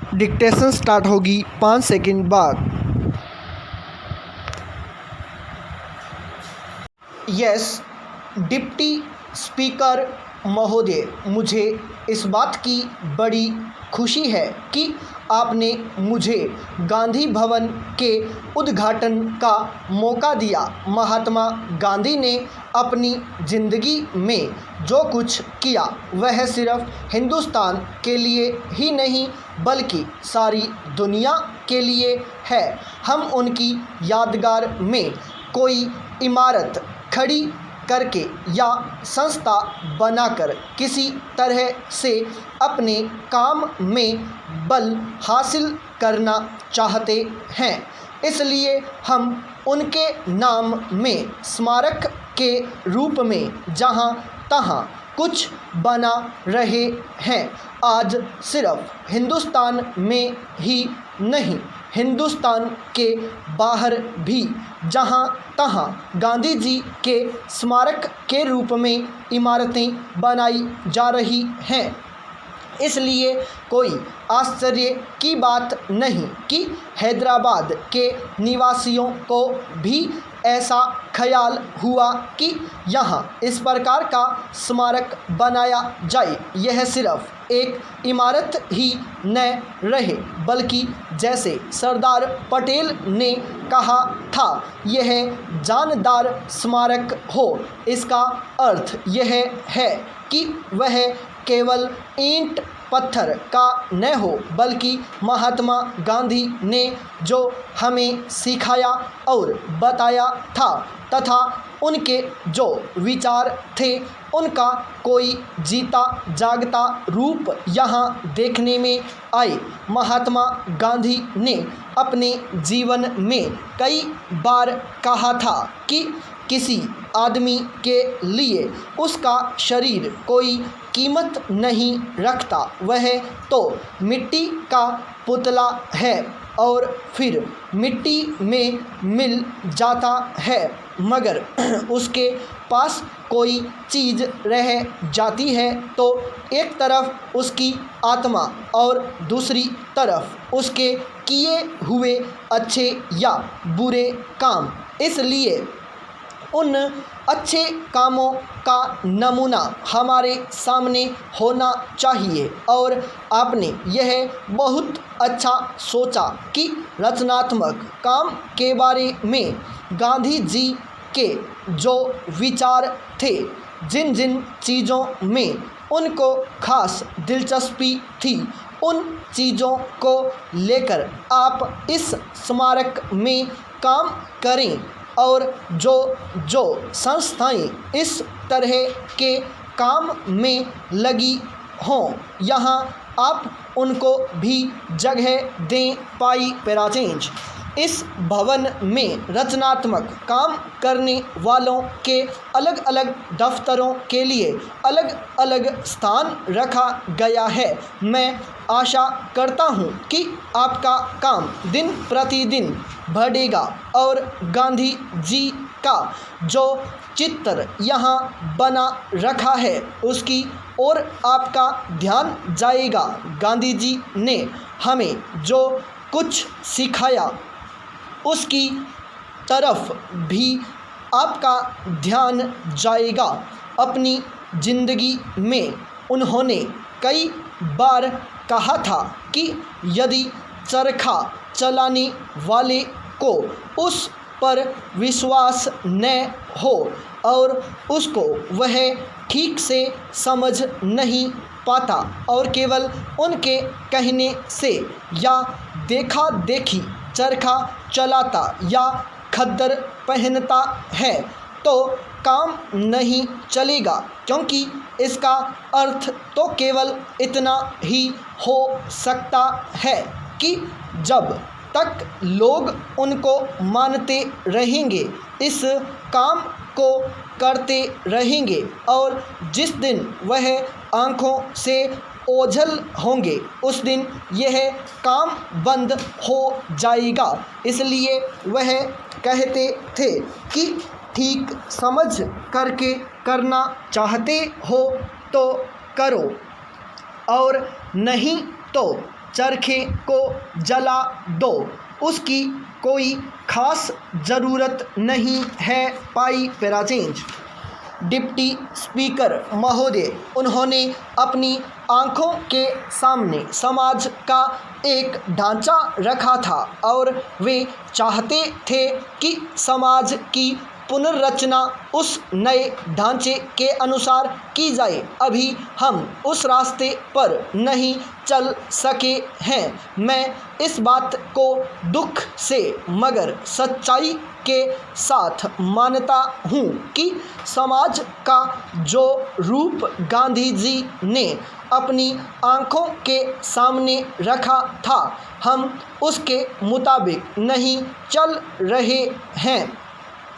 Dictation start होगी 5 second बाद। Yes deputy speaker महोदय, मुझे इस बात की बड़ी खुशी है कि आपने मुझे गांधी भवन के उद्घाटन का मौका दिया। महात्मा गांधी ने अपनी ज़िंदगी में जो कुछ किया वह सिर्फ हिंदुस्तान के लिए ही नहीं बल्कि सारी दुनिया के लिए है। हम उनकी यादगार में कोई इमारत खड़ी करके या संस्था बनाकर किसी तरह से अपने काम में बल हासिल करना चाहते हैं। इसलिए हम उनके नाम में स्मारक के रूप में जहाँ तहाँ कुछ बना रहे हैं। आज सिर्फ हिंदुस्तान में ही नहीं, हिंदुस्तान के बाहर भी जहाँ तहाँ गांधी जी के स्मारक के रूप में इमारतें बनाई जा रही हैं। इसलिए कोई आश्चर्य की बात नहीं कि हैदराबाद के निवासियों को भी ऐसा ख्याल हुआ कि यहाँ इस प्रकार का स्मारक बनाया जाए। यह सिर्फ एक इमारत ही न रहे बल्कि जैसे सरदार पटेल ने कहा था, यह जानदार स्मारक हो। इसका अर्थ यह है कि वह केवल ईंट पत्थर का न हो बल्कि महात्मा गांधी ने जो हमें सिखाया और बताया था तथा उनके जो विचार थे उनका कोई जीता जागता रूप यहाँ देखने में आए। महात्मा गांधी ने अपने जीवन में कई बार कहा था कि किसी आदमी के लिए उसका शरीर कोई कीमत नहीं रखता, वह तो मिट्टी का पुतला है और फिर मिट्टी में मिल जाता है, मगर उसके पास कोई चीज़ रह जाती है तो एक तरफ उसकी आत्मा और दूसरी तरफ उसके किए हुए अच्छे या बुरे काम। इसलिए उन अच्छे कामों का नमूना हमारे सामने होना चाहिए और आपने यह बहुत अच्छा सोचा कि रचनात्मक काम के बारे में गांधी जी के जो विचार थे, जिन जिन चीज़ों में उनको खास दिलचस्पी थी, उन चीज़ों को लेकर आप इस स्मारक में काम करें और जो जो संस्थाएं इस तरह के काम में लगी हों यहाँ आप उनको भी जगह दें। पाई पैराचेंज इस भवन में रचनात्मक काम करने वालों के अलग अलग दफ्तरों के लिए अलग अलग स्थान रखा गया है। मैं आशा करता हूं कि आपका काम दिन प्रतिदिन बढ़ेगा और गांधी जी का जो चित्र यहाँ बना रखा है उसकी ओर आपका ध्यान जाएगा। गांधी जी ने हमें जो कुछ सिखाया उसकी तरफ भी आपका ध्यान जाएगा। अपनी ज़िंदगी में उन्होंने कई बार कहा था कि यदि चरखा चलाने वाले को उस पर विश्वास न हो और उसको वह ठीक से समझ नहीं पाता और केवल उनके कहने से या देखा देखी चरखा चलाता या खद्दर पहनता है तो काम नहीं चलेगा, क्योंकि इसका अर्थ तो केवल इतना ही हो सकता है कि जब तक लोग उनको मानते रहेंगे, इस काम को करते रहेंगे और जिस दिन वह आँखों से ओझल होंगे उस दिन यह काम बंद हो जाएगा। इसलिए वह कहते थे कि ठीक समझ करके करना चाहते हो तो करो और नहीं तो चरखे को जला दो, उसकी कोई खास ज़रूरत नहीं है। पाई पैरा चेंज। डिप्टी स्पीकर महोदय, उन्होंने अपनी आँखों के सामने समाज का एक ढांचा रखा था और वे चाहते थे कि समाज की पुनर्रचना उस नए ढांचे के अनुसार की जाए। अभी हम उस रास्ते पर नहीं चल सके हैं। मैं इस बात को दुख से मगर सच्चाई के साथ मानता हूँ कि समाज का जो रूप गांधी जी ने अपनी आँखों के सामने रखा था, हम उसके मुताबिक नहीं चल रहे हैं।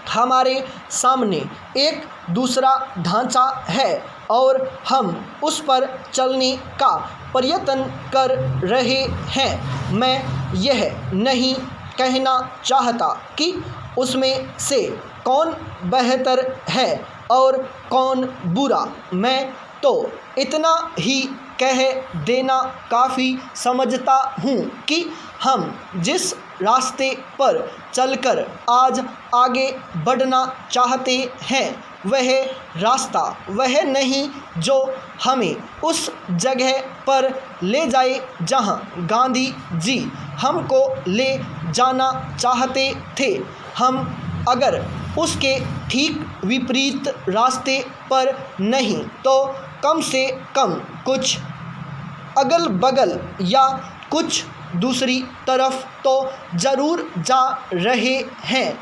हमारे सामने एक दूसरा ढांचा है और हम उस पर चलने का प्रयत्न कर रहे हैं। मैं यह नहीं कहना चाहता कि उसमें से कौन बेहतर है और कौन बुरा। मैं तो इतना ही कह देना काफ़ी समझता हूँ कि हम जिस रास्ते पर चलकर आज आगे बढ़ना चाहते हैं, वह रास्ता वह नहीं जो हमें उस जगह पर ले जाए जहाँ गांधी जी हमको ले जाना चाहते थे। हम अगर उसके ठीक विपरीत रास्ते पर नहीं तो कम से कम कुछ अगल बगल या कुछ दूसरी तरफ तो ज़रूर जा रहे हैं।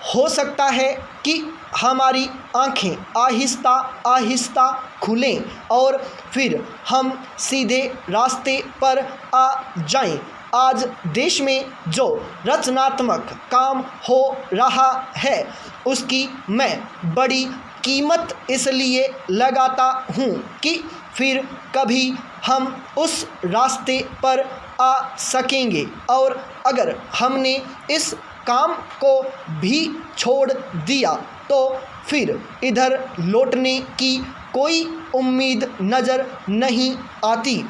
हो सकता है कि हमारी आँखें आहिस्ता आहिस्ता खुलें और फिर हम सीधे रास्ते पर आ जाएं। आज देश में जो रचनात्मक काम हो रहा है, उसकी मैं बड़ी कीमत इसलिए लगाता हूँ कि फिर कभी हम उस रास्ते पर आ सकेंगे। और अगर हमने इस काम को भी छोड़ दिया तो फिर इधर लौटने की कोई उम्मीद नज़र नहीं आती।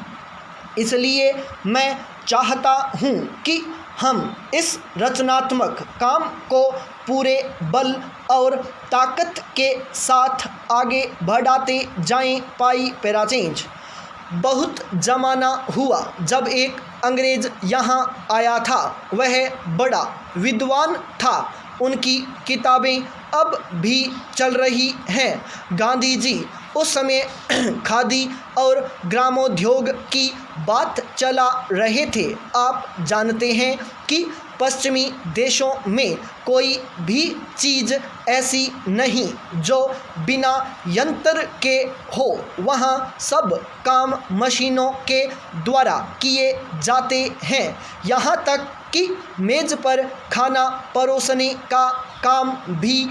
इसलिए मैं चाहता हूँ कि हम इस रचनात्मक काम को पूरे बल और ताकत के साथ आगे बढ़ाते जाएं। पाई पैरा चेंज। बहुत ज़माना हुआ जब एक अंग्रेज़ यहाँ आया था। वह बड़ा विद्वान था। उनकी किताबें अब भी चल रही हैं। गांधी जी उस समय खादी और ग्रामोद्योग की बात चला रहे थे। आप जानते हैं कि पश्चिमी देशों में कोई भी चीज़ ऐसी नहीं जो बिना यंत्र के हो। वहाँ सब काम मशीनों के द्वारा किए जाते हैं। यहाँ तक कि मेज़ पर खाना परोसने का काम भी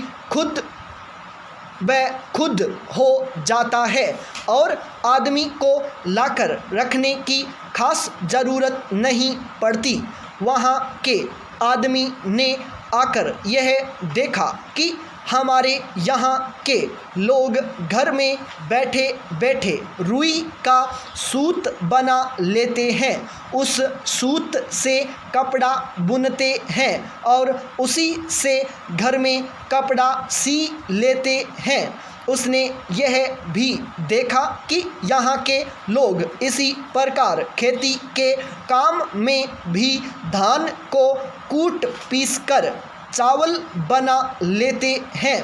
खुद हो जाता है और आदमी को लाकर रखने की खास ज़रूरत नहीं पड़ती। वहाँ के आदमी ने आकर यह देखा कि हमारे यहाँ के लोग घर में बैठे बैठे रुई का सूत बना लेते हैं, उस सूत से कपड़ा बुनते हैं और उसी से घर में कपड़ा सी लेते हैं। उसने यह भी देखा कि यहाँ के लोग इसी प्रकार खेती के काम में भी धान को कूट पीस कर चावल बना लेते हैं।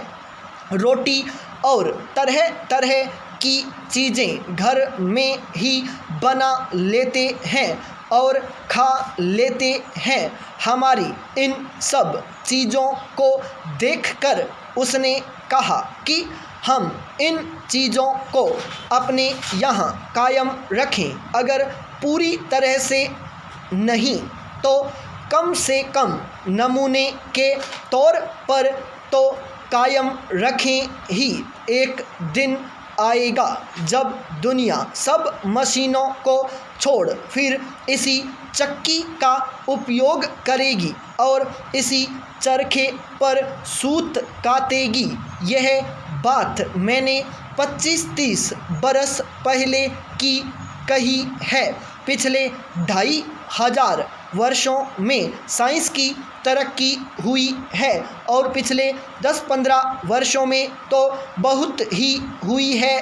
रोटी और तरह तरह की चीज़ें घर में ही बना लेते हैं और खा लेते हैं। हमारी इन सब चीज़ों को देखकर उसने कहा कि हम इन चीज़ों को अपने यहाँ कायम रखें। अगर पूरी तरह से नहीं तो कम से कम नमूने के तौर पर तो कायम रखें ही। एक दिन आएगा जब दुनिया सब मशीनों को छोड़ फिर इसी चक्की का उपयोग करेगी और इसी चरखे पर सूत कातेगी। यह बात मैंने 25-30 बरस पहले की कही है। पिछले 2500 वर्षों में साइंस की तरक्की हुई है और पिछले 10-15 वर्षों में तो बहुत ही हुई है।